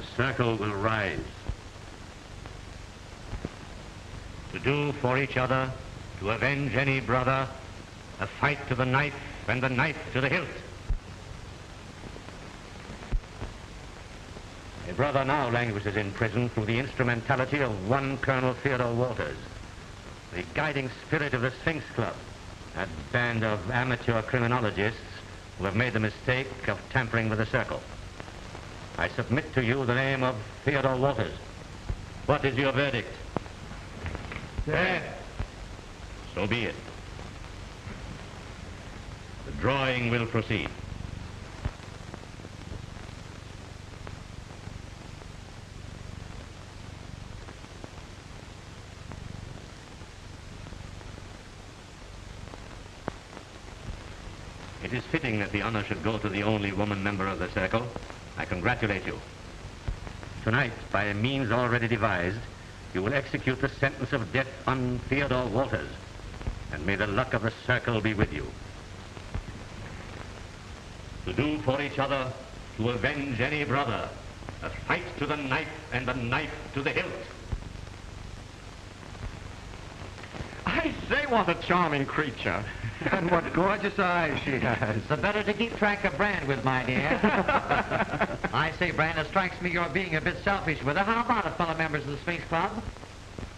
the circle will rise. To do for each other, to avenge any brother, a fight to the knife and the knife to the hilt. A brother now languishes in prison through the instrumentality of one Colonel Theodore Walters, the guiding spirit of the Sphinx Club, that band of amateur criminologists who have made the mistake of tampering with the circle. I submit to you the name of Theodore Walters. What is your verdict? Death. So be it. The drawing will proceed. It is fitting that the honor should go to the only woman member of the circle. I congratulate you. Tonight, by a means already devised, you will execute the sentence of death on Theodore Walters, and may the luck of the circle be with you. To do for each other, to avenge any brother, a fight to the knife and the knife to the hilt. I say, what a charming creature. And what gorgeous eyes she has. The better to keep track of Brand with, my dear. I say, Brand, it strikes me you're being a bit selfish with her. How about it, fellow members of the Sphinx Club?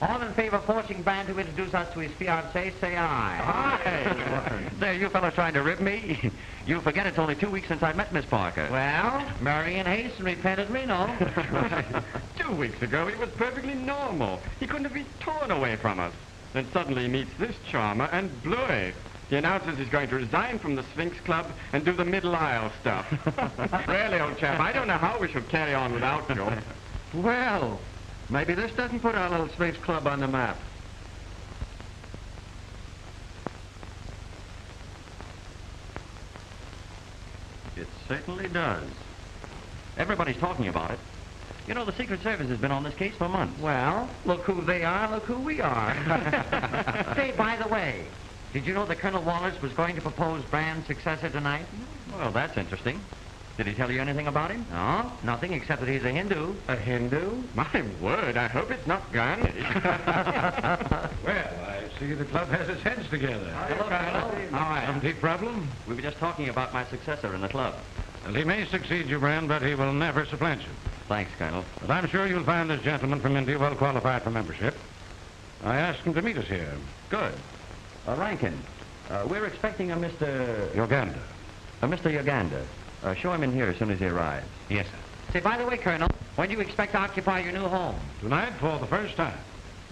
All in favor of forcing Brand to introduce us to his fiancée, say aye. Aye. There, you fellows trying to rib me? You forget it's only 2 weeks since I met Miss Parker. Well, marry in haste and repent at Reno. Right. 2 weeks ago, he was perfectly normal. He couldn't have been torn away from us. Then suddenly he meets this charmer and Bluey. He announces he's going to resign from the Sphinx Club and do the Middle Isle stuff. Really, old chap, I don't know how we should carry on without you. Well, maybe this doesn't put our little Sphinx Club on the map. It certainly does. Everybody's talking about it. You know, the Secret Service has been on this case for months. Well, look who they are, look who we are. Say, by the way, did you know that Colonel Wallace was going to propose Brand's successor tonight? Well, that's interesting. Did he tell you anything about him? No, nothing except that he's a Hindu. A Hindu? My word, I hope it's not Gandhi. Well, I see the club has its heads together. Hello, Colonel. All right. Some deep problem? We were just talking about my successor in the club. Well, he may succeed you, Brand, but he will never supplant you. Thanks, Colonel. But I'm sure you'll find this gentleman from India well qualified for membership. I asked him to meet us here. Good. Rankin, we're expecting a Mr. Uganda. Mr. Uganda. Show him in here as soon as he arrives. Yes, sir. Say, by the way, Colonel, when do you expect to occupy your new home? Tonight for the first time.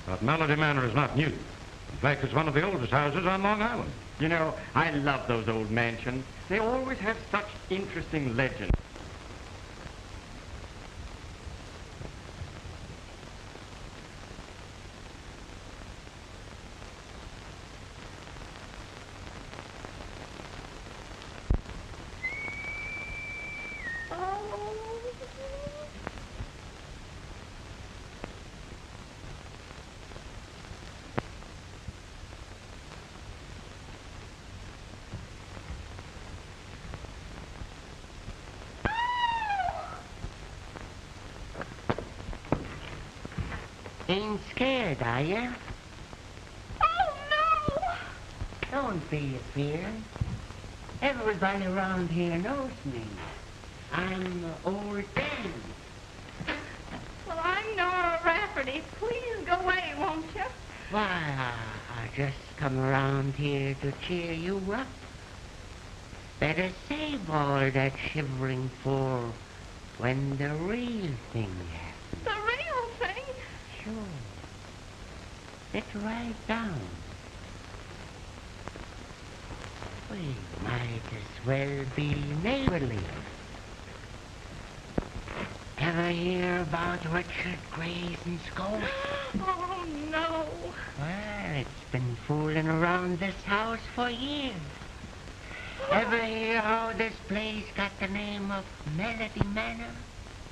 But Melody Manor is not new. In fact, it's one of the oldest houses on Long Island. You know, I love those old mansions. They always have such interesting legends. Ain't scared, are you? Oh, no! Don't be afeard. Everybody around here knows me. I'm Old Dan. Well, I'm Nora Rafferty. Please go away, won't you? Why, I just come around here to cheer you up. Better save all that shivering for when the real thing happens. The real thing? Sure. Sit right down. We might as well be neighborly. Ever hear about Richard Grayson's ghost? Oh, no. Well, it's been fooling around this house for years. Ever hear how this place got the name of Melody Manor?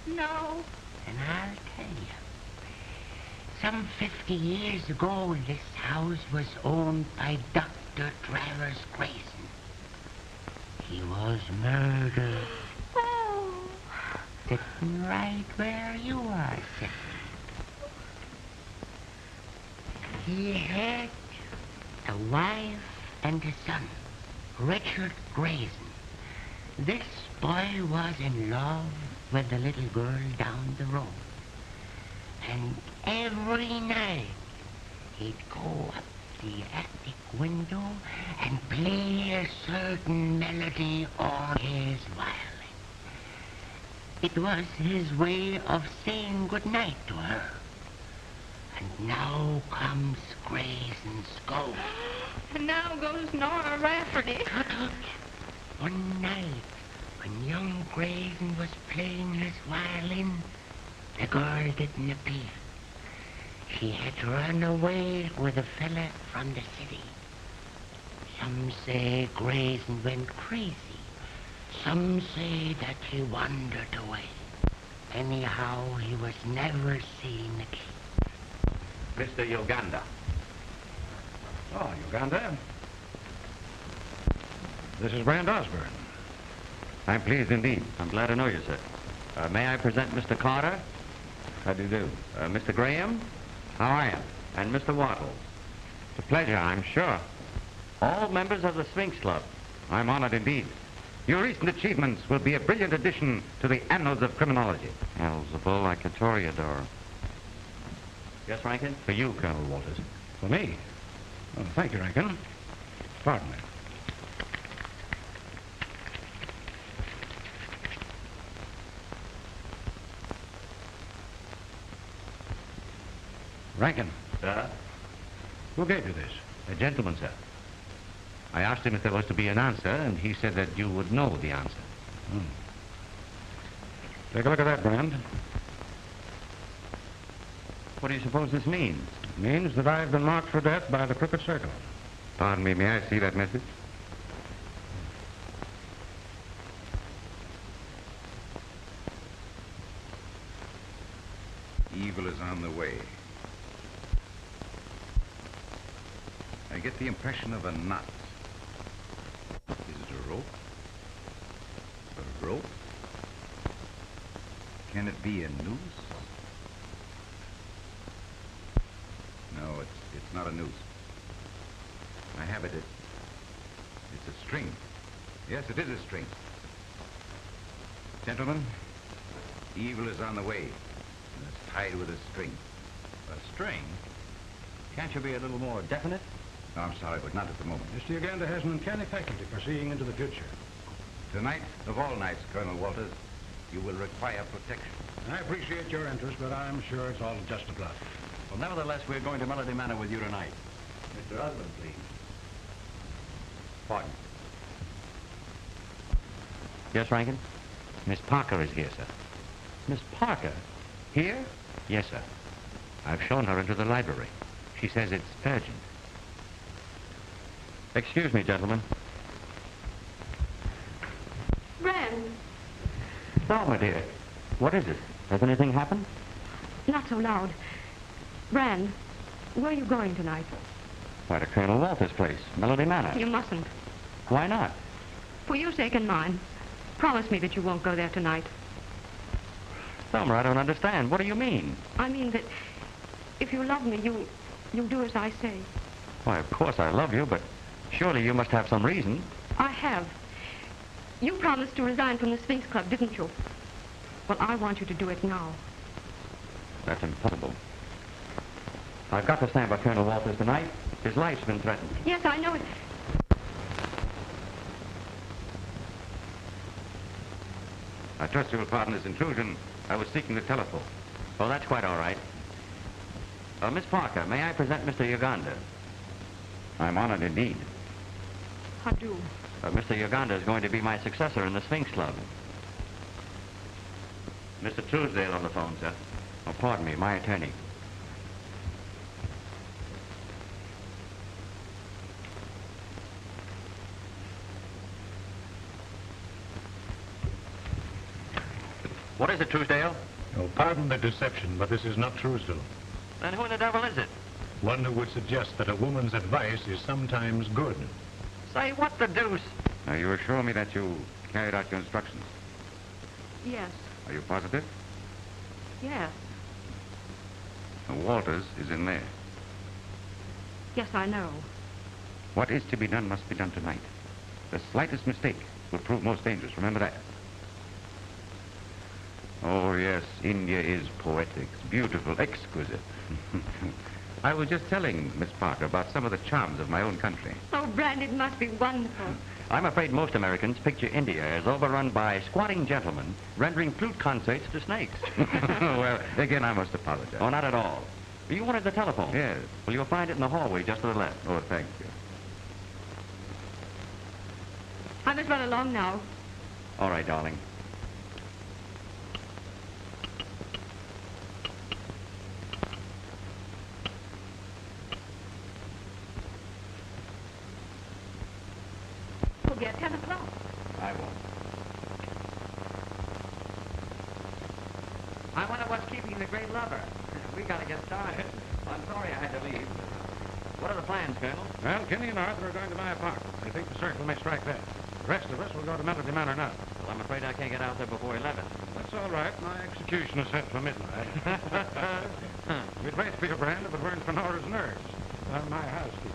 No. And I'll tell you. Some 50 years ago, this house was owned by Dr. Travers Grayson. He was murdered. Oh. sitting right where you are sitting. He had a wife and a son, Richard Grayson. This boy was in love with the little girl down the road. And every night he'd go up the attic window and play a certain melody on his violin. It was his way of saying good night to her. And now comes Grayson's ghost. And now goes Nora Rafferty. Tut, tut. One night, when young Grayson was playing his violin, the girl didn't appear. She had run away with a fella from the city. Some say Grayson went crazy. Some say that he wandered away. Anyhow, he was never seen again. Mr. Uganda. Oh, Uganda. This is Brand Osborne. I'm pleased indeed. I'm glad to know you, sir. May I present Mr. Carter? How do you do? Mr. Graham? How are you? And Mr. Waddle? It's a pleasure, I'm sure. All members of the Sphinx Club. I'm honored indeed. Your recent achievements will be a brilliant addition to the annals of criminology. Elzebul, like a toreador. Yes, Rankin? For you, Colonel Walters. For me? Oh, thank you, Rankin. Pardon me. Rankin, Sir? who gave you this? A gentleman, sir. I asked him if there was to be an answer, and he said that you would know the answer. Take a look at that, Brand. What do you suppose this means? It means that I've been marked for death by the Crooked Circle. Pardon me, may I see that message? Evil is on the way. I get the impression of a knot. Is it a rope? A rope? Can it be a noose? No, it's not a noose. I have it. It's a string. Yes, it is a string. Gentlemen, evil is on the way, and it's tied with a string. A string? Can't you be a little more definite? No, I'm sorry, but not at the moment. Mr. Uganda has an uncanny faculty for seeing into the future. Tonight, of all nights, Colonel Walters, you will require protection. I appreciate your interest, but I'm sure it's all just a bluff. Well, nevertheless, we're going to Melody Manor with you tonight. Mr. Osmond, please. Pardon? Yes, Rankin? Miss Parker is here, sir. Miss Parker? Here? Yes, sir. I've shown her into the library. She says it's urgent. Excuse me, gentlemen. Brand, Oh, my dear. What is it? Has anything happened? Not so loud. Brand, where are you going tonight? Why, to Colonel Walters' place, Melody Manor. You mustn't. Why not? For your sake and mine, promise me that you won't go there tonight. Thelma, I don't understand. What do you mean? I mean that if you love me, you'll do as I say. Why, of course I love you, but surely you must have some reason. I have. You promised to resign from the Sphinx Club, didn't you? Well, I want you to do it now. That's impossible. I've got to stand by Colonel Walters tonight. His life's been threatened. Yes, I know it. I trust you will pardon this intrusion. I was seeking the telephone. Oh, that's quite all right. Miss Parker, may I present Mr. Uganda? I'm honored indeed. I do. Mr. Uganda is going to be my successor in the Sphinx Club. Mr. Truesdale on the phone, sir. Oh, pardon me, my attorney. What is it, Truesdale? Oh, pardon the deception, but this is not Truesdale. Then who in the devil is it? One who would suggest that a woman's advice is sometimes good. Say, what the deuce? Now, you assure me that you carried out your instructions. Yes. Are you positive? Yes. Walters is in there. Yes, I know. What is to be done must be done tonight. The slightest mistake will prove most dangerous. Remember that. Oh, yes, India is poetic, beautiful, exquisite. I was just telling Miss Parker about some of the charms of my own country. Oh, Brand, it must be wonderful. I'm afraid most Americans picture India as overrun by squatting gentlemen rendering flute concerts to snakes. Well, again, I must apologize. Oh, not at all. You wanted the telephone? Yes. Well, you'll find it in the hallway just to the left. Oh, thank you. I must run along now. All right, darling. We'll be at 10 o'clock. I won't. I wonder what's keeping the great lover. We gotta get started. I'm sorry I had to leave. What are the plans, Colonel? Well, Kenny and Arthur are going to my apartment. I think the circle may strike there. The rest of us will go to Melody Manor now. Well, I'm afraid I can't get out there before 11. That's all right. My execution is set for midnight. We'd wait for your Brand if it weren't for Nora's nurse. I'm my housekeeper.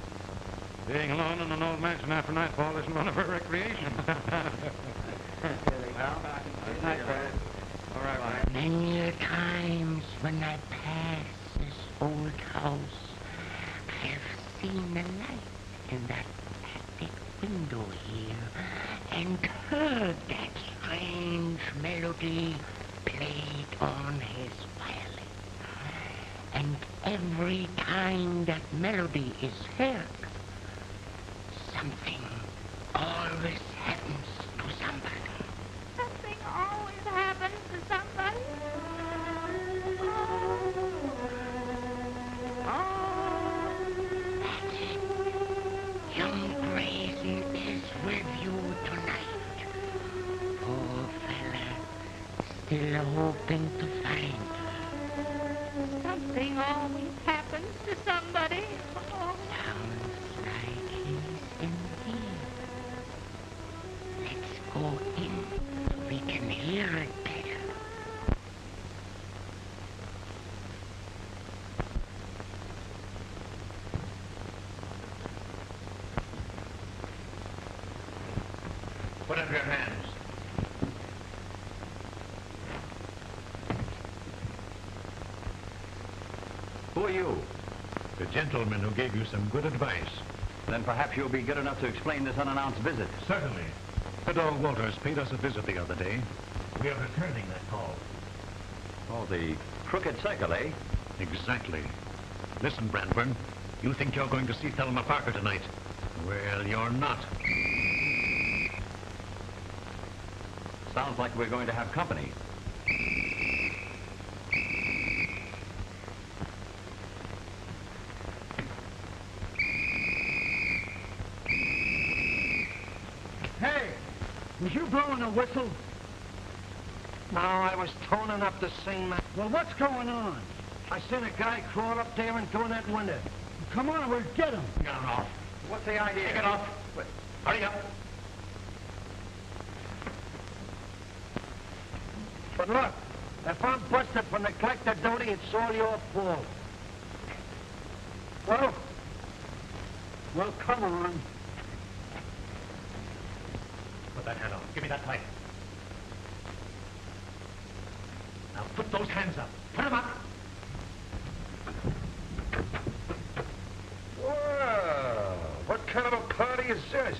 Being alone in an old mansion after nightfall isn't one of her recreations. Well, good night, Brand. All right, Mike. Many a times when I pass this old house, I have seen the light in that attic window here and heard that strange melody played on his violin. And every time that melody is heard, something always happens to somebody. Something always happens to somebody. That's it. Young Grayson is with you tonight. Poor fella, still hoping to find her. Something always happens to somebody. Oh. Sounds like he's in here. Let's go in so we can hear it better. Put up your hands. Who are you? The gentleman who gave you some good advice. Then perhaps you'll be good enough to explain this unannounced visit. Certainly. Good old Walters paid us a visit the other day. We are returning that call. Oh, the crooked cycle, eh? Exactly. Listen, Brandburn. You think you're going to see Thelma Parker tonight. Well, you're not. Sounds like we're going to have company. Hey, was you blowing a whistle? No, I was toning up the scene, man. Well, what's going on? I seen a guy crawl up there and through that window. Come on, we'll get him. Get off. What's the idea? Take it off. Hurry up. But look, if I'm busted for neglect of duty, it's all your fault. Well, come on. Put that hand on. Give me that pipe. Now put those hands up. Put them up. Well, what kind of a party is this?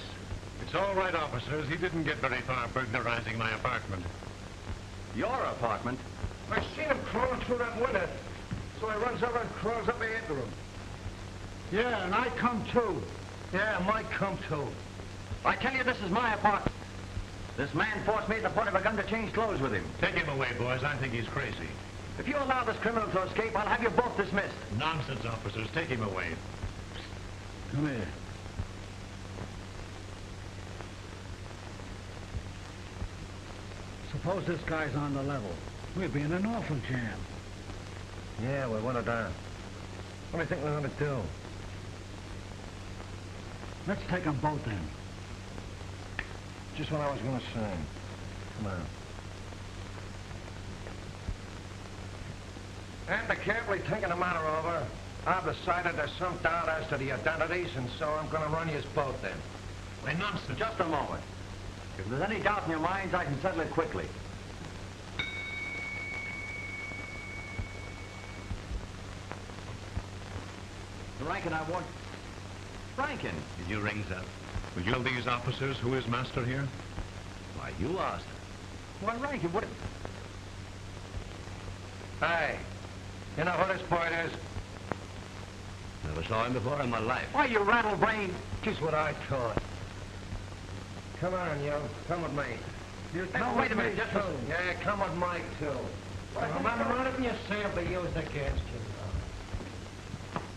It's all right, officers. He didn't get very far burglarizing my apartment. Your apartment? I seen him crawling through that window, so I runs over and crawls up after him. Yeah, and I come too. Yeah, might come too. I tell you, this is my apartment. This man forced me at the point of a gun to change clothes with him. Take him away, boys. I think he's crazy. If you allow this criminal to escape, I'll have you both dismissed. Nonsense, officers. Take him away. Come here. Suppose this guy's on the level. We'd be in an awful jam. Yeah, we want it down. What do you think we're going to do? Let's take them both in. Just what I was going to say. Come on. After carefully thinking the matter over, I've decided there's some doubt as to the identities, and so I'm going to run you both then. Why, nonsense. Just a moment. If there's any doubt in your minds, I can settle it quickly. Rankin, I want... Rankin! Did you ring, sir? Will you tell these officers who is master here? Why, you asked. Why, Rankin, what... Hey, you know who this boy is? Never saw him before in my life. Why, you rattle-brained... Just what I thought. Come on, you. Come with me. No, wait a minute, just... Yeah, come with Mike, too. Remember, run it in your sample used against you.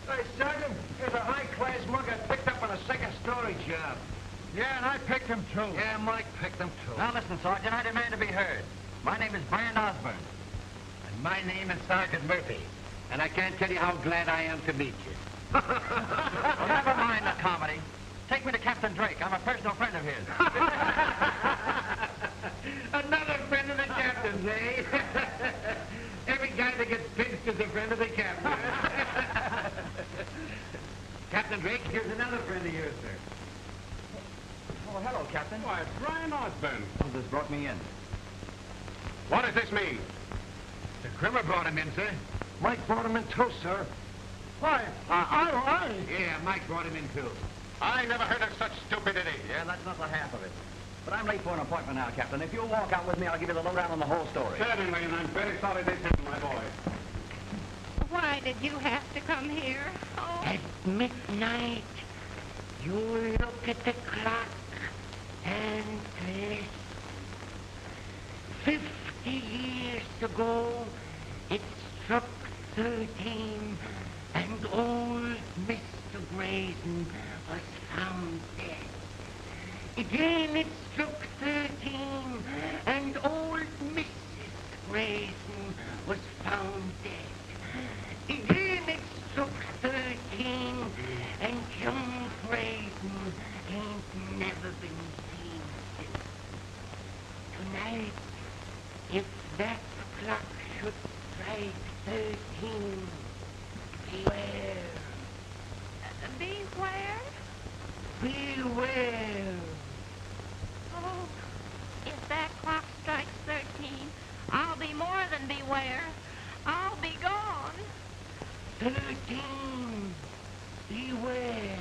Hey, Sergeant, here's a high-class mug I picked up on a second-story job. Yeah, and I picked him, too. Yeah, Mike picked them, too. Now listen, Sergeant, I demand to be heard. My name is Brand Osborne. And my name is Sergeant Murphy. And I can't tell you how glad I am to meet you. Well, never mind the comedy. Take me to Captain Drake. I'm a personal friend of his. Another friend of the captain's, eh? Every guy that gets pinched is a friend of the captain. Captain Drake, here's another friend of yours, sir. Oh, hello, Captain. Why, it's Brian Osborne. Oh, this brought me in. What does this mean? The Grimmer brought him in, sir. Mike brought him in, too, sir. Why, I... Yeah, Mike brought him in, too. I never heard of such stupidity. Yeah, that's not the half of it. But I'm late for an appointment now, Captain. If you'll walk out with me, I'll give you the lowdown on the whole story. Certainly, and I'm very sorry this happened, my boy. Why did you have to come here? Oh. At midnight, you look at the clock and listen. 50 years ago, it struck 13, and old Mr. Grayson was found dead. Again, it struck 13, and old Mrs. Grayson was found dead. Again, it struck 13, and young Grayson ain't never been seen since. Tonight, if that clock should strike 13, beware. Beware? Beware. Oh, if that clock strikes 13, I'll be more than beware. I'll be gone. 13. Beware.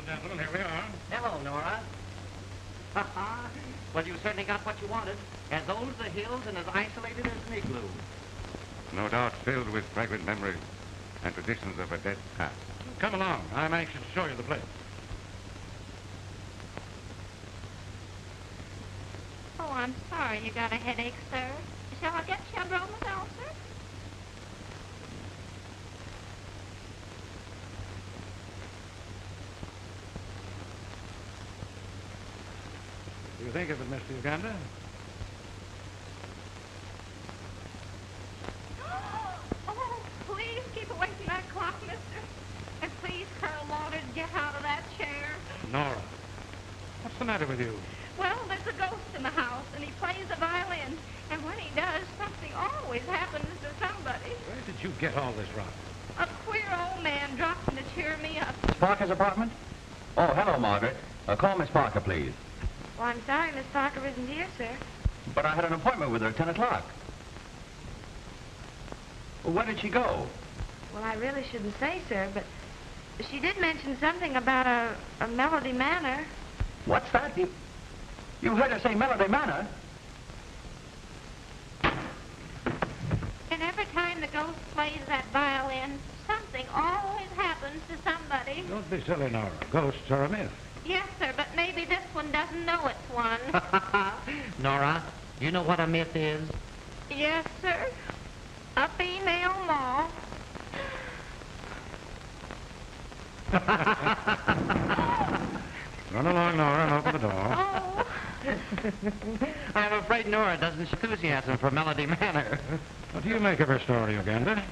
Gentlemen, here we are. Hello, Nora. Well, you certainly got what you wanted. As old as the hills and as isolated as an igloo. No doubt filled with fragrant memories and traditions of a dead past. Come along. I'm anxious to show you the place. Oh, I'm sorry you got a headache, sir. Shall I get you a bromazole, sir? Do you think of it, Mr. Uganda? Oh, please keep away from that clock, mister. And please, Colonel Walters, get out of that chair. Nora, what's the matter with you? Well, there's a ghost in the house, and he plays the violin. And when he does, something always happens to somebody. Where did you get all this from? A queer old man dropped in to cheer me up. Miss Parker's apartment? Oh, hello, Margaret. Call Miss Parker, please. Well, I'm sorry Miss Parker isn't here, sir. But I had an appointment with her at 10 o'clock. Well, where did she go? Well, I really shouldn't say, sir, but she did mention something about a Melody Manor. What's that? You heard her say Melody Manor? And every time the ghost plays that violin, something always happens to somebody. Don't be silly, Nora. Ghosts are a myth. Yes, sir, but maybe this one doesn't know it's one. Nora, You know what a myth is? Yes, sir. A female moth. Run along, Nora, and open the door. Oh. I'm afraid Nora doesn't show enthusiasm for Melody Manor. What do you make of her story, Uganda?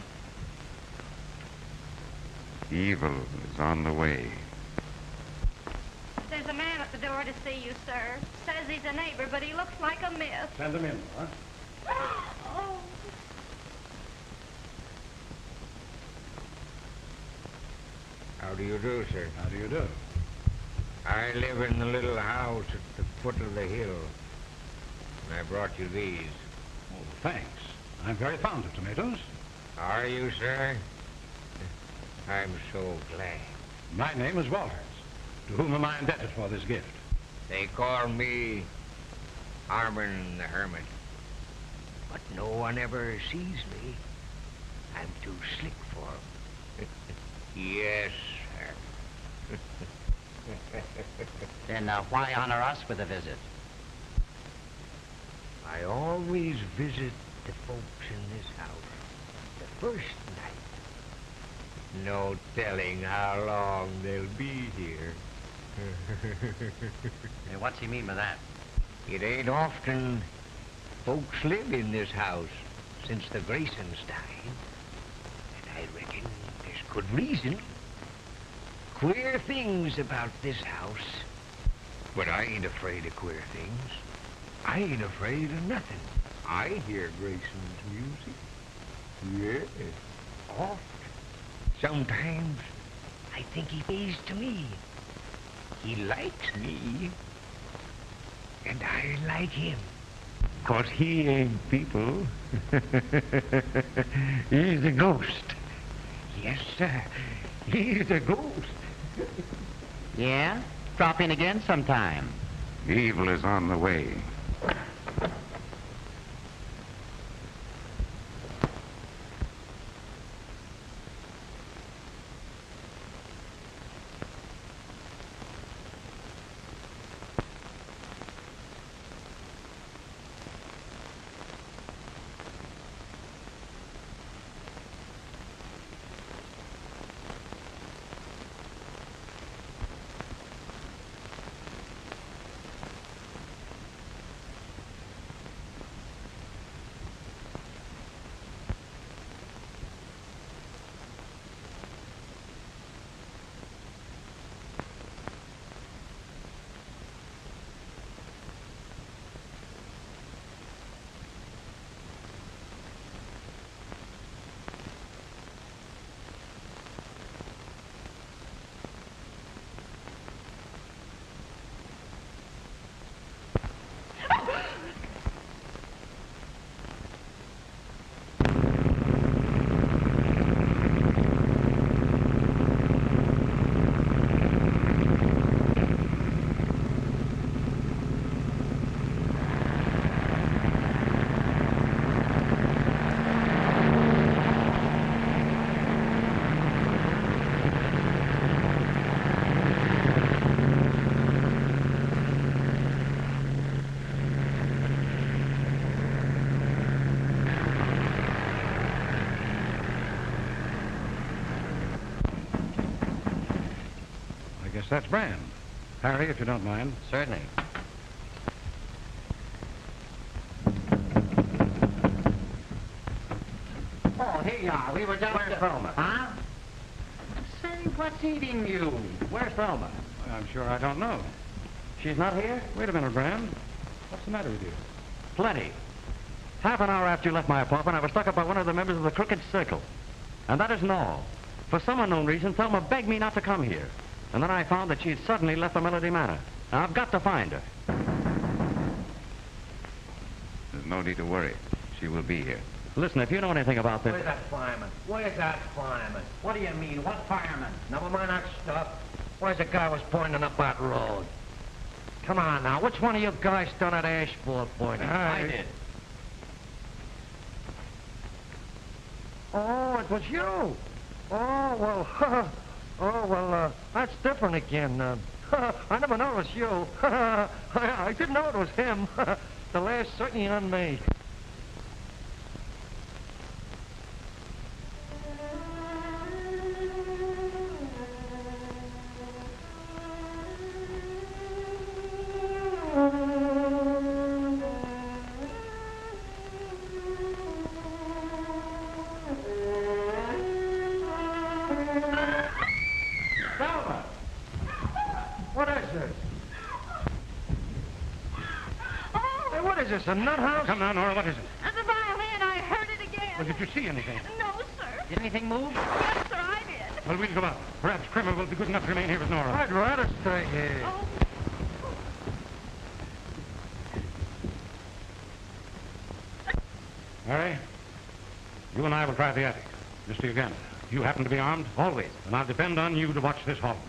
Evil is on the way. There's a man at the door to see you, sir. Says he's a neighbor, but he looks like a myth. Send him in, Nora. Oh. How do you do, sir? How do you do? I live in the little house at the foot of the hill. And I brought you these. Oh, thanks. I'm very fond of tomatoes. Are you, sir? I'm so glad. My name is Walters. To whom am I indebted for this gift? They call me Harmon the Hermit. But no one ever sees me. I'm too slick for 'em. Yes, sir. Then why honor us with a visit? I always visit the folks in this house the first night. No telling how long they'll be here. Hey, what's he mean by that? It ain't often folks live in this house since the Graysons died. And I reckon there's good reason. Queer things about this house. But I ain't afraid of queer things. I ain't afraid of nothing. I hear Grayson's music. Yes, oft. Sometimes I think he plays to me. He likes me. And I like him. 'Cause he ain't people. He's a ghost. Yes, sir. He's a ghost. Yeah? Drop in again sometime. Evil is on the way. I guess that's Bran. Harry, if you don't mind. Certainly. Oh, here you are. We were down Where's Thelma? Huh? Say, what's eating you? Where's Thelma? I'm sure I don't know. She's not here? Wait a minute, Bran. What's the matter with you? Plenty. Half an hour after you left my apartment, I was stuck up by one of the members of the Crooked Circle. And that isn't all. For some unknown reason, Thelma begged me not to come here. And then I found that she had suddenly left the Melody Manor. Now, I've got to find her. There's no need to worry. She will be here. Listen, if you know anything about this... Where's that fireman? Where's that fireman? What do you mean? What fireman? Never mind that stuff. Where's the guy was pointing up that road? Come on now, which one of you guys done that asphalt pointing? I did. Oh, it was you. Oh, well, that's different again. I never noticed you. I didn't know it was him. The last certainly unmade. Selma! What is this? Hey, what is this, a nut house? Come now, Nora, what is it? The violin, I heard it again. Well, did you see anything? No, sir. Did anything move? Yes, sir, I did. Well, we'll go out. Perhaps Kramer will be good enough to remain here with Nora. I'd rather stay here. Oh, Harry, you and I will try the attic. Mr. Uganda, you happen to be armed? Always. And I'll depend on you to watch this hallway.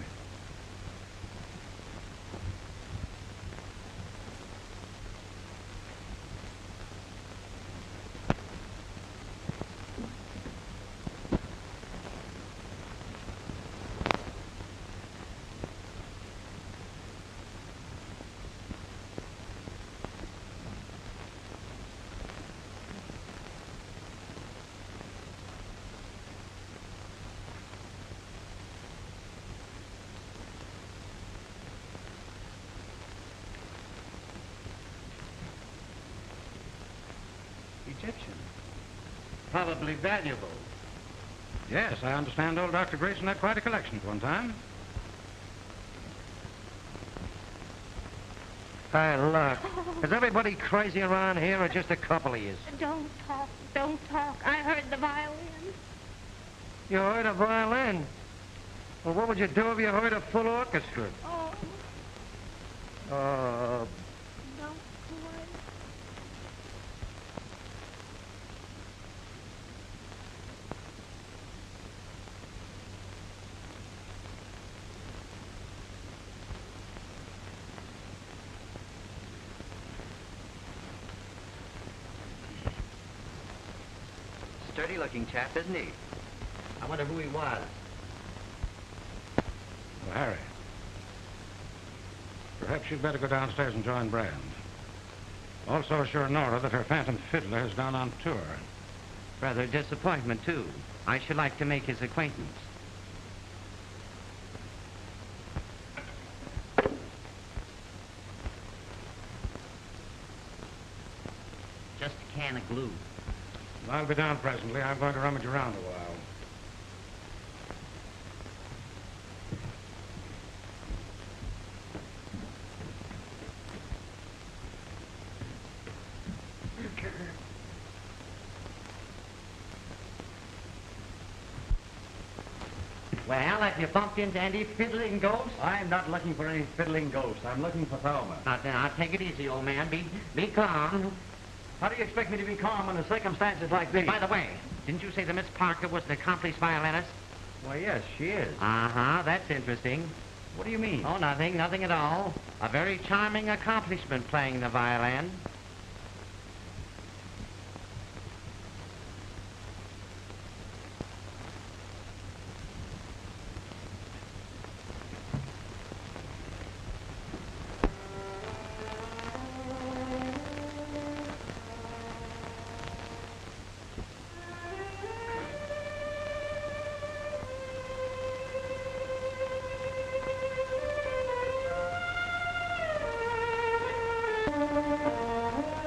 Egyptian. Probably valuable. Yes, I understand old Dr. Grayson had quite a collection at one time. Hey, look. Is everybody crazy around here or just a couple of yous? don't talk, don't talk. I heard the violin. You heard a violin? Well, what would you do if you heard a full orchestra? Oh, Uh, don't play. Sturdy-looking chap, isn't he? I wonder who he was. Well, Harry, perhaps you'd better go downstairs and join Brand. Also assure Nora that her phantom fiddler has gone on tour. Rather a disappointment, too. I should like to make his acquaintance. Just a can of glue. I'll be down presently. I'm going to rummage around a while. Well, have you bumped into any fiddling ghosts? I'm not looking for any fiddling ghosts. I'm looking for Thelma. Now, take it easy, old man. Be calm. How do you expect me to be calm under circumstances like these? By the way, didn't you say that Miss Parker was an accomplished violinist? Why, yes, she is. Uh-huh, that's interesting. What do you mean? Oh, nothing at all. A very charming accomplishment playing the violin.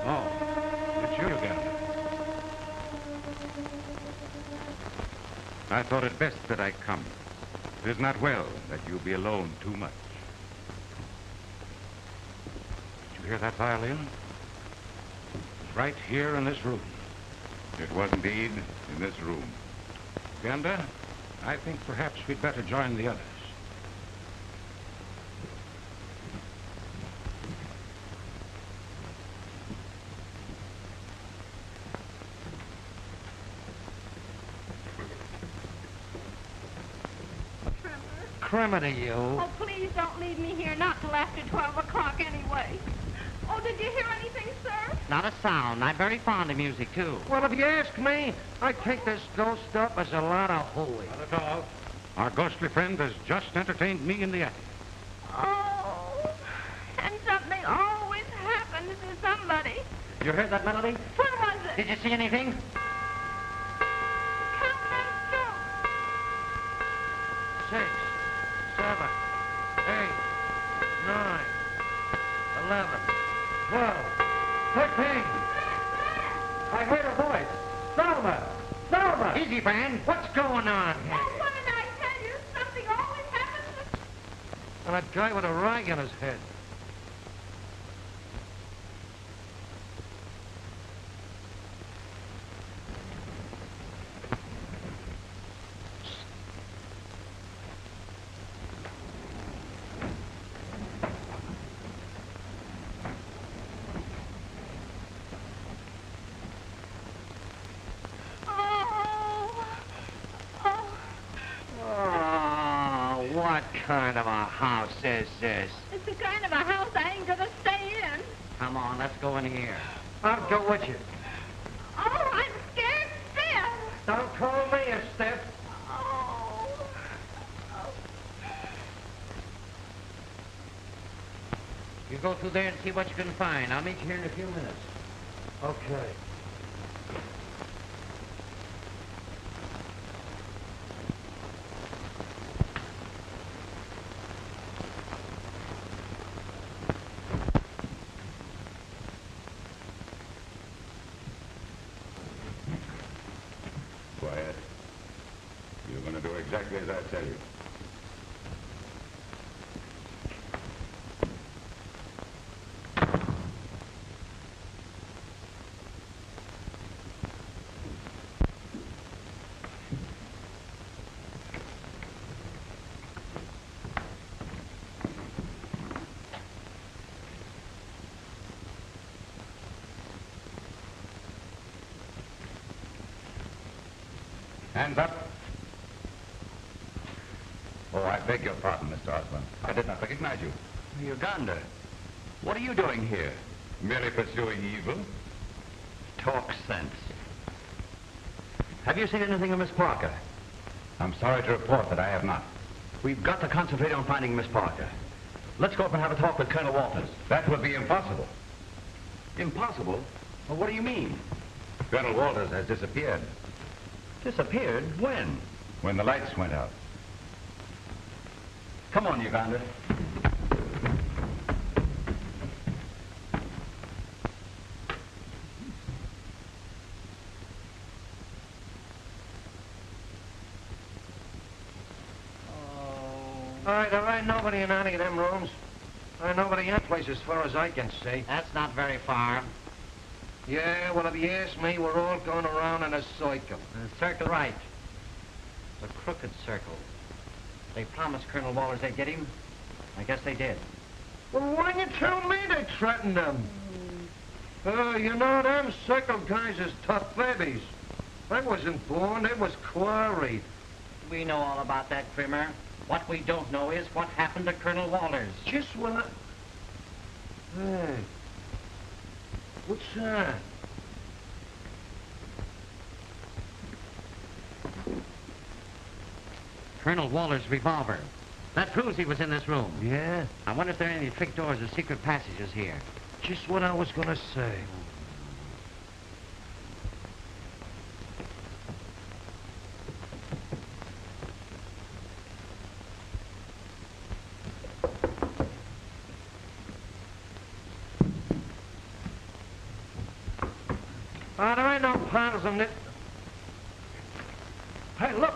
Oh, it's you again. I thought it best that I come. It is not well that you be alone too much. Did you hear that violin? It's right here in this room. It was indeed in this room. Ganda, I think perhaps we'd better join the others. Criminal, you. Oh, please don't leave me here, not till after 12 o'clock anyway. Oh, did you hear anything, sir? Not a sound. I'm very fond of music, too. Well, if you ask me, I take this ghost stuff as a lot of hooey. Not at all. Our ghostly friend has just entertained me in the attic. Oh, and something always happens somebody. You heard that melody? What was it? Did you see anything? Count them through. 6, 7, 8, 9, 11, 12, 13. I heard a voice. Selma! Selma! Easy, Brand. What's going on? Oh, what did I tell you? Something always happens. And a guy with a rag on his head. Oh, what kind of a house is this? It's the kind of a house I ain't gonna stay in. Come on, let's go in here. I'll go with you. Oh, I'm scared stiff. Don't call me a stiff. Oh. You go through there and see what you can find. I'll meet you here in a few minutes. Okay. Quiet. You're going to do exactly as I tell you. Hands up. Oh, I beg your pardon, Mr. Osborne. I did not recognize you. Uganda. What are you doing here? Merely pursuing evil. Talk sense. Have you seen anything of Miss Parker? I'm sorry to report that I have not. We've got to concentrate on finding Miss Parker. Let's go up and have a talk with Colonel Walters. That would be impossible. Impossible? Well, what do you mean? Colonel Walters has disappeared Disappeared? When? when the lights went out. Come on, Uganda. All right, there ain't nobody in any of them rooms. There ain't nobody in that place as far as I can see. That's not very far. Yeah, well, if you ask me, we're all going around in a circle. Circle right. It's a crooked circle. They promised Colonel Walters they'd get him. I guess they did. Well, why you tell me they threatened them? You know, them circle guys is tough babies. They wasn't born, they was quarried. We know all about that, Trimmer. What we don't know is what happened to Colonel Walters. Just when I... Hey. What's that? Colonel Walters' revolver. That proves he was in this room. Yeah? I wonder if there are any trick doors or secret passages here. Just what I was gonna say. There ain't no panels in this. Hey, look!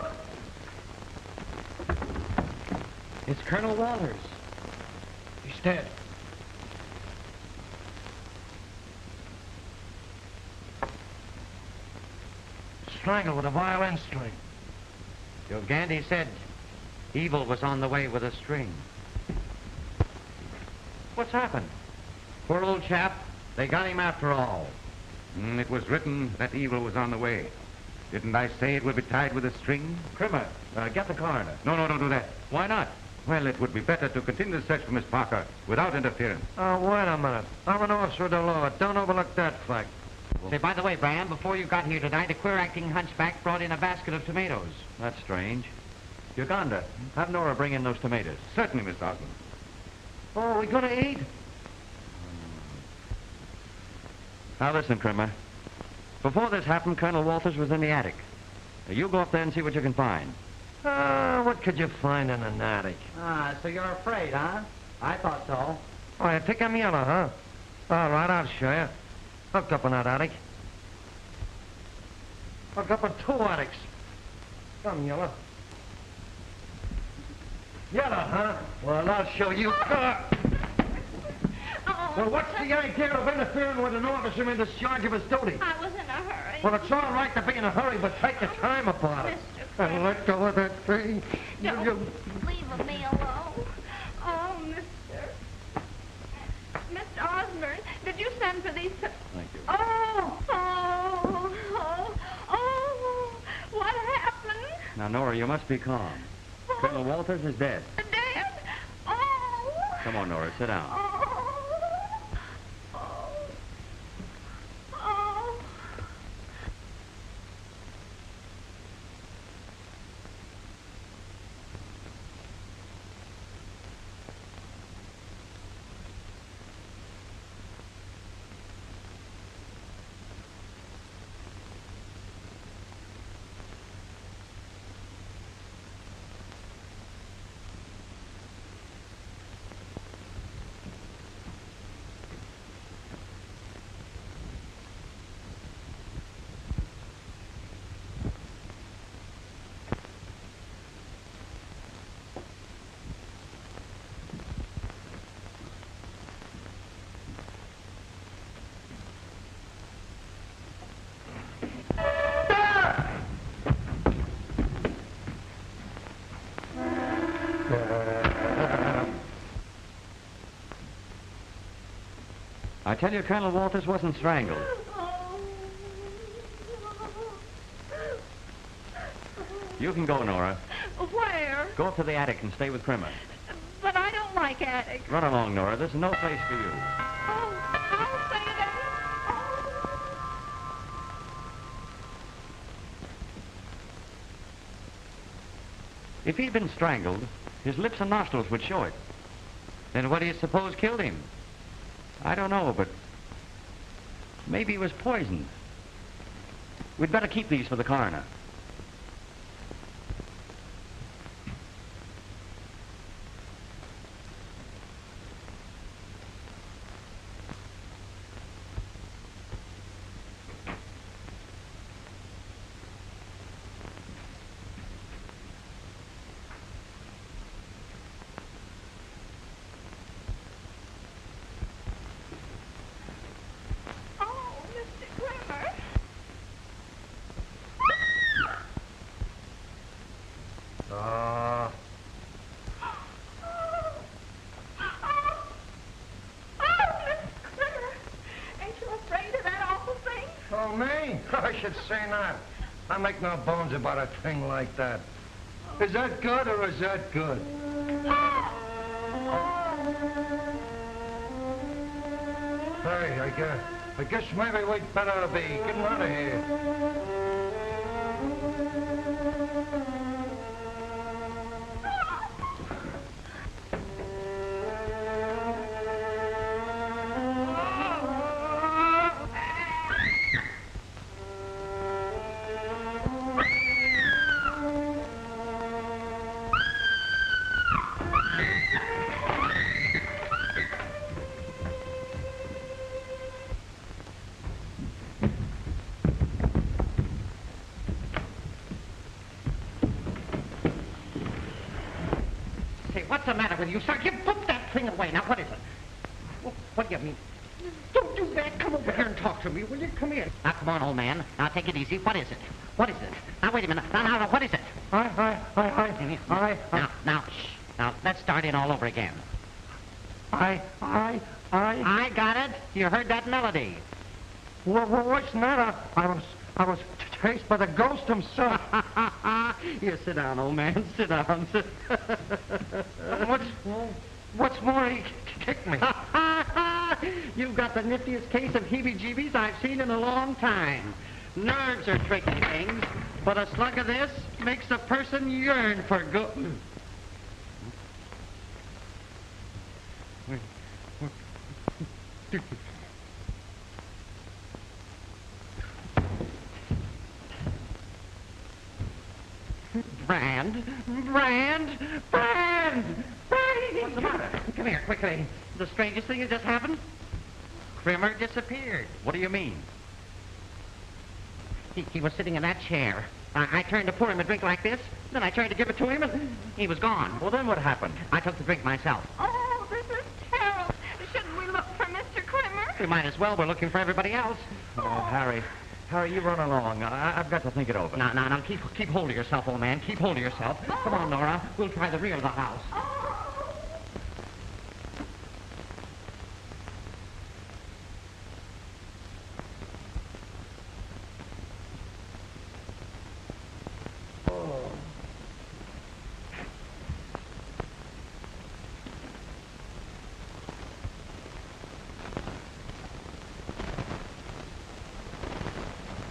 It's Colonel Walters. He's dead. Strangled with a violin string. Gandhi said evil was on the way with a string. What's happened? Poor old chap. They got him after all. It was written that evil was on the way. Didn't I say it would be tied with a string? Trimmer, get the coroner. No, don't do that. Why not? Well, it would be better to continue the search for Miss Parker without interference. Oh, wait a minute. I'm an officer of the law. Don't overlook that fact. Say, by the way, Bram, before you got here tonight, a queer-acting hunchback brought in a basket of tomatoes. That's strange. Uganda, have Nora bring in those tomatoes. Certainly, Miss Osmond. Oh, we gonna eat? Now listen, Krimmer. Before this happened, Colonel Walters was in the attic. Now, you go up there and see what you can find. What could you find in an attic? Ah, so you're afraid, huh? I thought so. Oh, you think I'm yellow, huh? All right, I'll show you. Hooked up in that attic. Hooked up in 2 attics. Come, yellow. Yellow, huh? Well, I'll show you. Well, what's the idea of interfering with an officer in discharge of his duty? I was in a hurry. Well, it's all right to be in a hurry, but take your time about it. And let go of that thing. Don't leave me alone. Oh, Mr. Osborne, did you send for these? Thank you. Oh, what happened? Now, Nora, you must be calm. Colonel Walters is dead. Dead? Oh. Come on, Nora, sit down. Oh. I tell you, Colonel Walters wasn't strangled. You can go, Nora. Where? Go up to the attic and stay with Krimmer. But I don't like attics. Run along, Nora. This is no place for you. Oh, I'll say that. If he'd been strangled, his lips and nostrils would show it. Then what do you suppose killed him? I don't know, but maybe he was poisoned. We'd better keep these for the coroner. Oh, me? I should say not. I make no bones about a thing like that. Is that good or is that good? Hey, I guess maybe we'd better be getting out of here. What's the matter with you, sir? You put that thing away. Now, what is it? What do you mean? Don't do that. Come over here and talk to me, will you? Come here. Now, come on, old man. Now, take it easy. What is it? What is it? Now, wait a minute. Now, what is it? Now, shh. Now, let's start in all over again. I got it. You heard that melody. What's the matter? I was chased by the ghost himself. You sit down, old man. Sit down. What's more, he kicked me. You've got the niftiest case of heebie-jeebies I've seen in a long time. Nerves are tricky things, but a slug of this makes a person yearn for good. Brand! Brand! Brand! Brand! What's the matter? Come here, quickly. The strangest thing has just happened. Krimmer disappeared. What do you mean? He was sitting in that chair. I turned to pour him a drink like this. Then I tried to give it to him, and he was gone. Well, then what happened? I took the drink myself. Oh, this is terrible. Shouldn't we look for Mr. Krimmer? We might as well. We're looking for everybody else. Oh, Harry. Harry, you run along. I've got to think it over. No. Keep hold of yourself, old man. Keep hold of yourself. Come on, Nora. We'll try the rear of the house.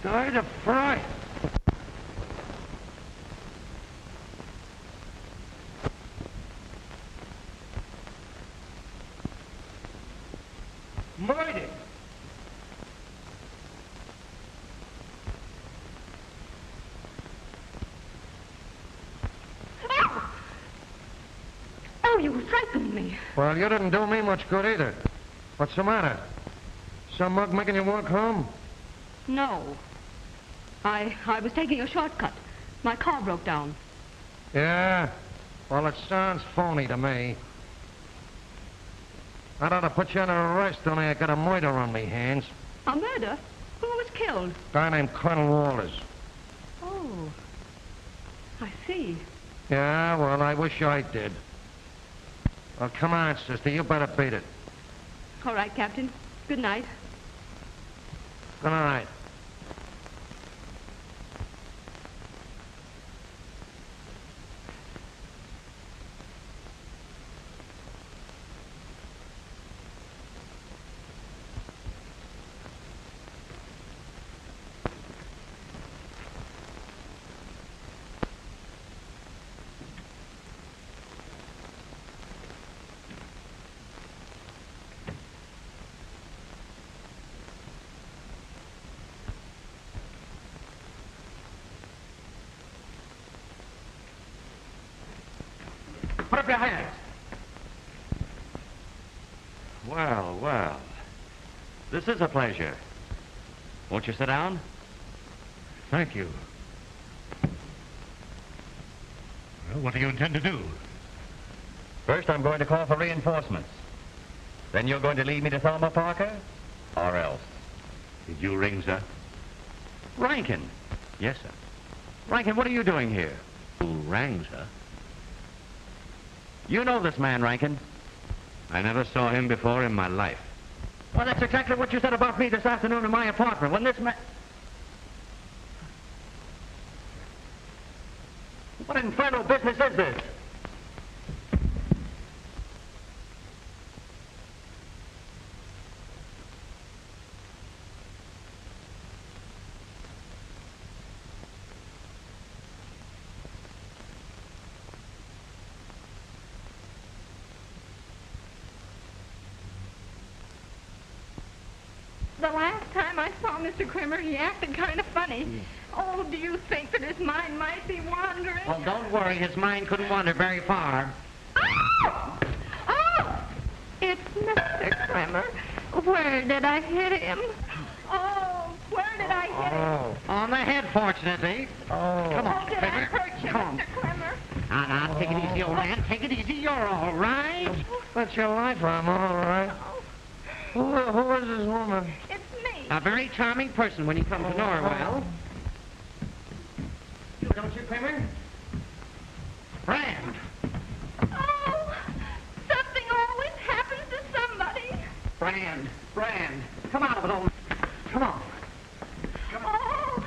Died of fright. Murdered. Oh, you frightened me. Well, you didn't do me much good either. What's the matter? Some mug making you walk home? No. I was taking a shortcut. My car broke down. Yeah? Well, it sounds phony to me. I ought to put you under arrest, only I got a murder on me hands. A murder? Who was killed? Guy named Colonel Walters. Oh. I see. Yeah, well, I wish I did. Well, come on, sister. You better beat it. All right, Captain. Good night. Good night. Put up your hands. Well, well. This is a pleasure. Won't you sit down? Thank you. Well, what do you intend to do? First, I'm going to call for reinforcements. Then you're going to lead me to Thelma Parker? Or else? Did you ring, sir? Rankin. Yes, sir. Rankin, what are you doing here? Who rang, sir? You know this man, Rankin. I never saw him before in my life. Well, that's exactly what you said about me this afternoon in my apartment. When this man... What infernal business is this? The last time I saw Mr. Krimmer, he acted kind of funny. Oh, do you think that his mind might be wandering? Well, don't worry. His mind couldn't wander very far. Oh! Oh! It's Mr. Krimmer. Where did I hit him? Oh, where did I hit him? On the head, fortunately. Come on, Oh, did I Krimmer. hurt you, Come on. Mr. Krimmer? Now, take it easy, old man. Take it easy. You're all right. That's your life, I'm all right. Who is this woman? It's me. A very charming person when you come to know her well. You don't you, Krimmer? Brand. Oh, something always happens to somebody. Brand. Come out of it, old man. Come on. Oh,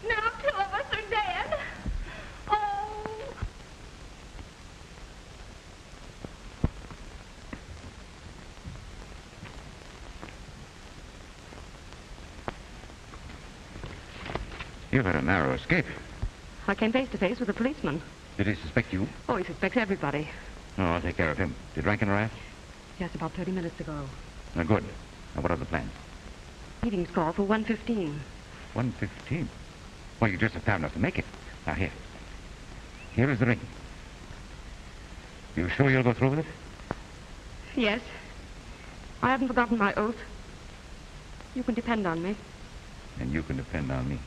now two of us are dead. Oh. You've had a narrow escape. I came face to face with a policeman. Did he suspect you? Oh, he suspects everybody. No, I'll take care of him. Did Rankin arrive? Yes, about 30 minutes ago. Good. Now, what are the plans? Meeting's called for 1:15. 1:15. Well, you just have time enough to make it. Now, here. Here is the ring. You sure you'll go through with it? Yes. I haven't forgotten my oath. You can depend on me. And you can depend on me.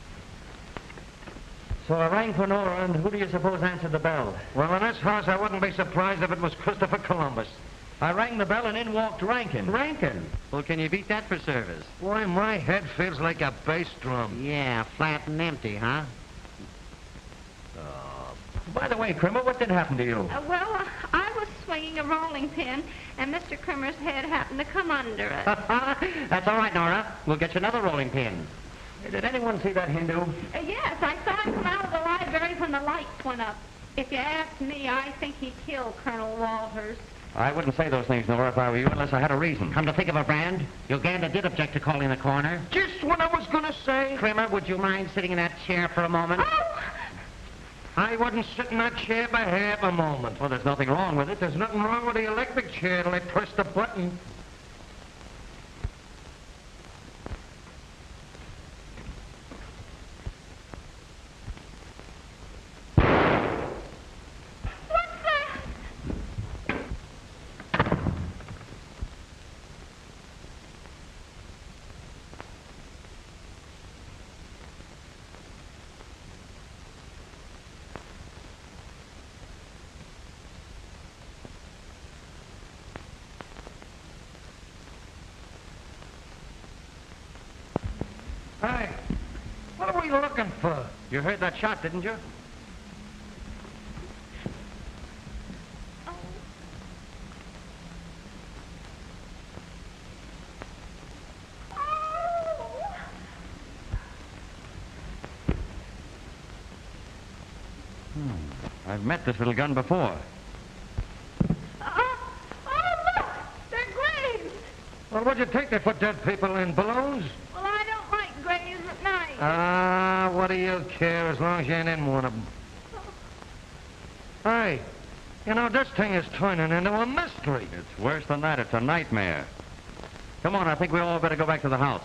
So I rang for Nora, and who do you suppose answered the bell? Well, in this house, I wouldn't be surprised if it was Christopher Columbus. I rang the bell, and in walked Rankin. Rankin? Well, can you beat that for service? Why, my head feels like a bass drum. Yeah, flat and empty, huh? By the way, Krimmer, what did happen to you? I was swinging a rolling pin, and Mr. Krimmer's head happened to come under it. That's all right, Nora. We'll get you another rolling pin. Did anyone see that Hindu? Yes, I saw him come out of the library when the lights went up. If you ask me, I think he killed Colonel Walters. I wouldn't say those things, Nora, if I were you, unless I had a reason. Come to think of it, Brand, Uganda did object to calling the coroner. Just what I was going to say. Krimmer, would you mind sitting in that chair for a moment? Oh! I wouldn't sit in that chair by half a moment. Well, there's nothing wrong with it. There's nothing wrong with the electric chair till I press the button. Hey, what are we looking for? You heard that shot, didn't you? I've met this little gun before. Oh, look! They're graves! Well, what'd you take there for dead people in balloons? Well, I don't like graves at night. Ah, what do you care as long as you ain't in one of them? Hey, you know, this thing is turning into a mystery. It's worse than that. It's a nightmare. Come on, I think we all better go back to the house.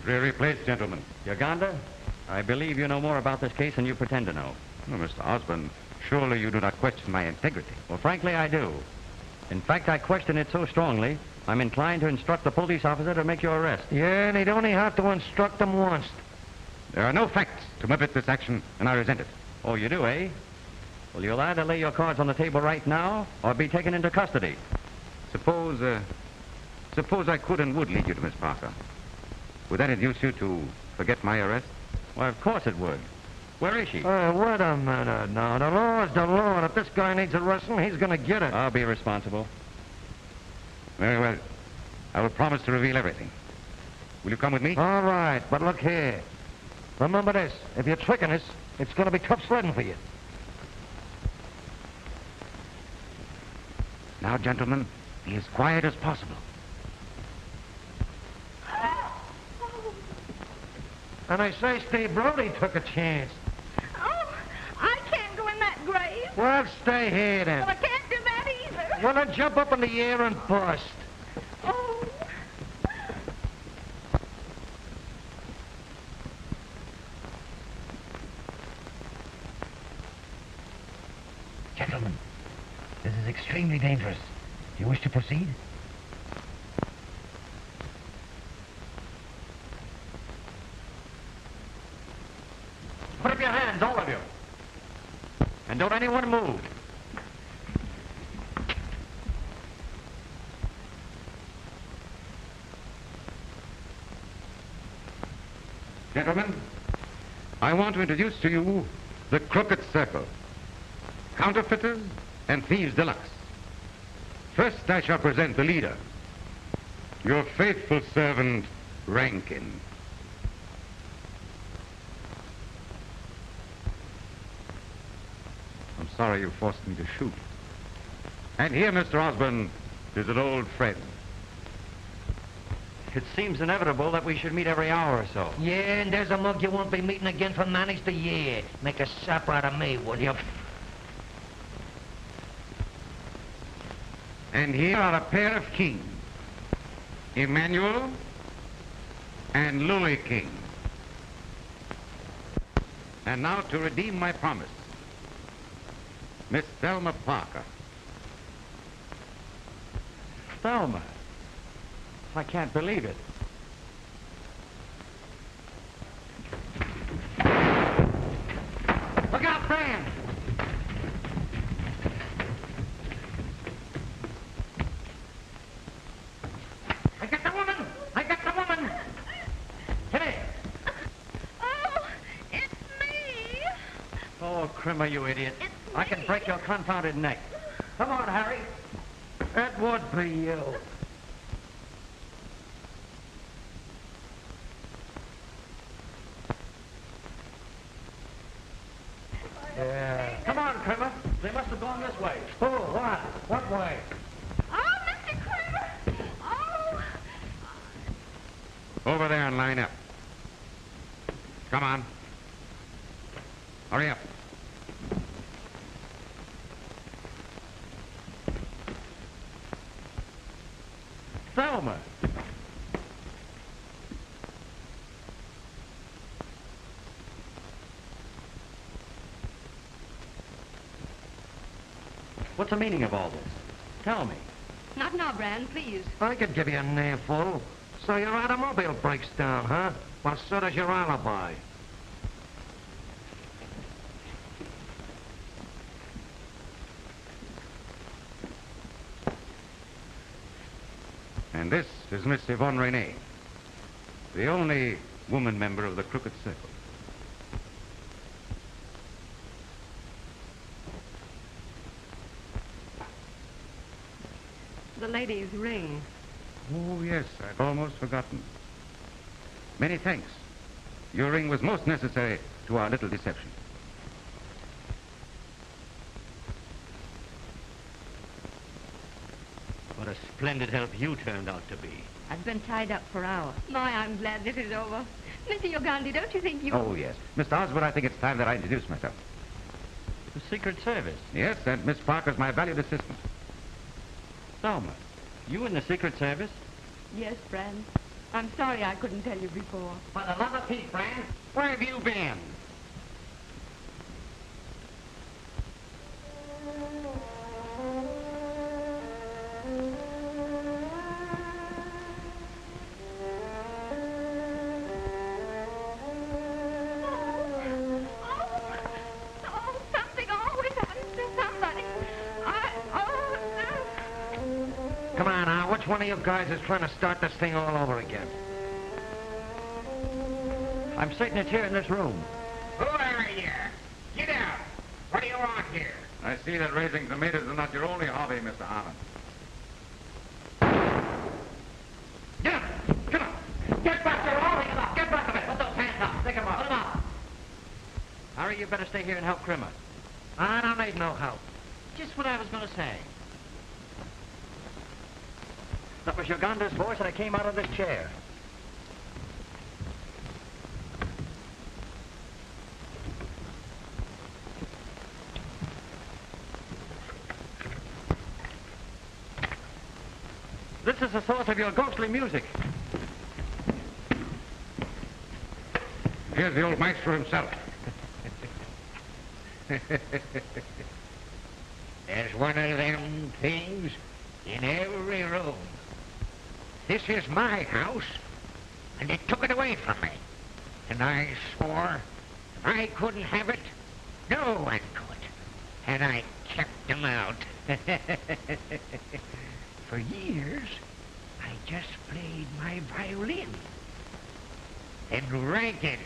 Dreary place, gentlemen. Uganda, I believe you know more about this case than you pretend to know. Oh, Mr. Osborne, surely you do not question my integrity. Well, frankly, I do. In fact, I question it so strongly, I'm inclined to instruct the police officer to make your arrest. Yeah, and he'd only have to instruct them once. There are no facts to motivate this action, and I resent it. Oh, you do, eh? Well, you'll either lay your cards on the table right now or be taken into custody. Suppose I could and would lead you to Miss Parker. Would that induce you to forget my arrest? Why, of course it would. Where is she? Wait a minute now. The law's the law. If this guy needs arresting, he's going to get it. I'll be responsible. Very well. I will promise to reveal everything. Will you come with me? All right, but look here. Remember this. If you're tricking us, it's going to be tough sledding for you. Now, gentlemen, be as quiet as possible. And they say Steve Brody took a chance. Oh, I can't go in that grave. Well, stay here then. Well, I can't do that either. Well, then jump up in the air and bust. Oh. Gentlemen, this is extremely dangerous. Do you wish to proceed? Put up your hands, all of you. And don't anyone move. Gentlemen, I want to introduce to you the Crooked Circle. Counterfeiters and thieves deluxe. First, I shall present the leader. Your faithful servant, Rankin. I'm sorry you forced me to shoot. And here, Mr. Osborne, is an old friend. It seems inevitable that we should meet every hour or so. Yeah, and there's a mug you won't be meeting again for managed a year. Make a sap out of me, will you? And here are a pair of kings, Emmanuel and Louis King. And now to redeem my promise, Miss Thelma Parker. Thelma. I can't believe it. Look out, Fran! I got the woman! I got the woman! Hit it! Oh, it's me. Oh, Crimmer, you idiot. It's I can me. break your confounded neck. Come on, Harry. That would be you. Yeah. Come on, Crimmer. They must have gone this way. Oh, what? What way? Oh, Mr. Kramer. Oh. Over there and line up. Come on. Hurry up. Thelma. What's the meaning of all this? Tell me. Not now, Bran, please. I could give you a nailful. So your automobile breaks down, huh? Well, so does your alibi. And this is Miss Yvonne Renee, the only woman member of the Crooked Circle. The lady's ring. Oh, yes, I'd almost forgotten. Many thanks. Your ring was most necessary to our little deception. What a splendid help you turned out to be. I've been tied up for hours. My, I'm glad this is over. Mr. Ugandi, don't you think you... Oh, yes. Mr. Osborne, I think it's time that I introduce myself. The Secret Service. Yes, and Miss Parker's my valued assistant. Thelma, you in the Secret Service? Yes, Bran. I'm sorry I couldn't tell you before. For the love of Pete, Bran, where have you been? Oh, something always happens to somebody. Come on now, which one of you guys is trying to start this thing all over again? I'm certain it's here in this room. Who are you? Get out! What do you want here? I see that raising tomatoes is not your only hobby, Mr. Harmon. Get up! Get up! Get back there, all of you! Get back a bit! Put those hands up! Stick 'em up! Put 'em up! Harry, you better stay here and help Crimmer. I don't need no help. Just what I was going to say. That was Uganda's voice, and it came out of this chair. This is the source of your ghostly music. Here's the old maestro himself. There's one of them things in every room. This is my house, and they took it away from me. And I swore if I couldn't have it, no one could. And I kept them out. For years, I just played my violin. Then Rankin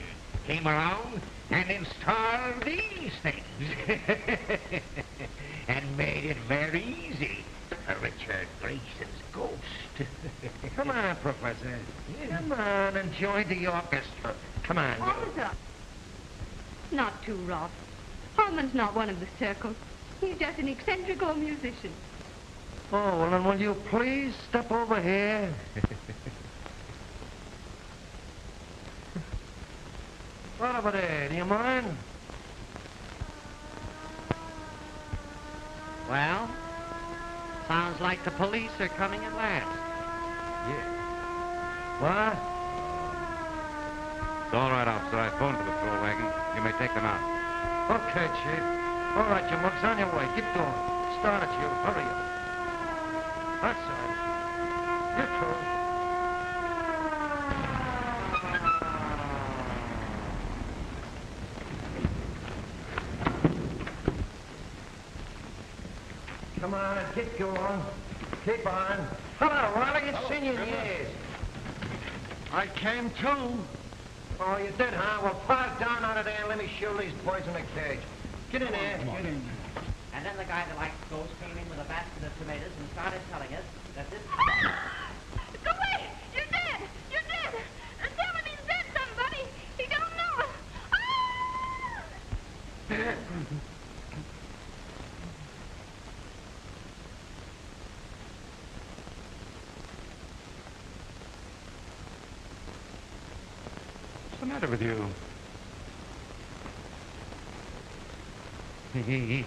came along and installed these things. And made it very easy for Richard Grayson's ghost. Come on, Professor. Come on and join the orchestra. Come on. Officer! Not too rough. Harmon's not one of the circle. He's just an eccentric old musician. Oh, well, then will you please step over here? Right over there, do you mind? Well, Sounds like the police are coming at last. Yeah. What? It's all right, officer. I phoned for the patrol wagon. You may take them out. Okay, Chief. All right, you mugs, on your way. Get going. Start it, you. Hurry up. That's all right. You too. Come on, get going. Keep on. Hello, Riley. It's seen you in years. I came too. Oh, you did, huh? Well, park down out of there and let me shoot these boys in the cage. Get in there. Get in there. And then the guy that likes ghosts came in with a basket of tomatoes and started telling us that this... Go away! You're dead! You're dead! Tell him he's dead, somebody! He don't know us! What's the matter with you?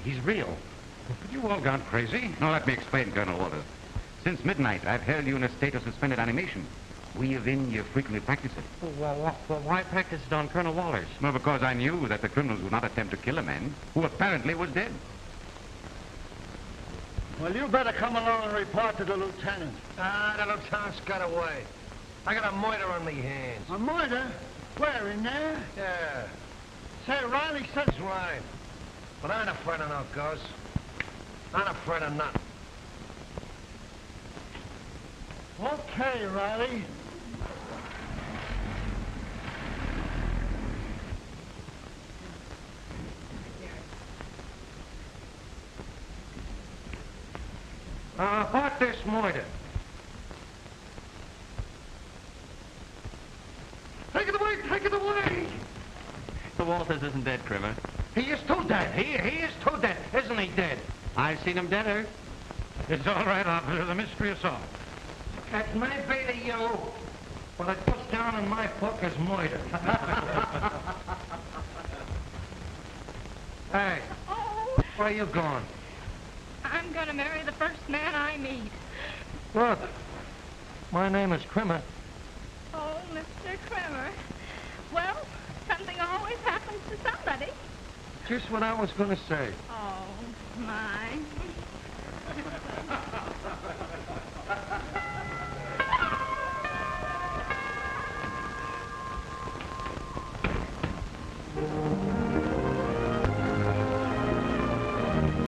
He's real. Have you all gone crazy? Now, let me explain, Colonel Walters. Since midnight, I've held you in a state of suspended animation. We of you frequently practice it. Well, why practice it on Colonel Walters? Well, because I knew that the criminals would not attempt to kill a man who apparently was dead. Well, you better come along and report to the lieutenant. Ah, the lieutenant's got away. I got a murder on me hands. A murder? Where, in there? Yeah. Say, Riley says right. But I ain't afraid of no ghosts. I ain't afraid of nothing. Okay, Riley. About this murder. Take it away! Take it away! The Walters isn't dead, Trimmer. He is too dead. He is too dead. Isn't he dead? I've seen him deader. It's all right, officer. The mystery is solved. That may be to you, but it puts down in my book as murder. Hey, Oh, where you going? I'm gonna marry the first man I meet. Look, my name is Trimmer. Oh, Mr. Kremer. Well, something always happens to somebody. Just what I was going to say. Oh, my.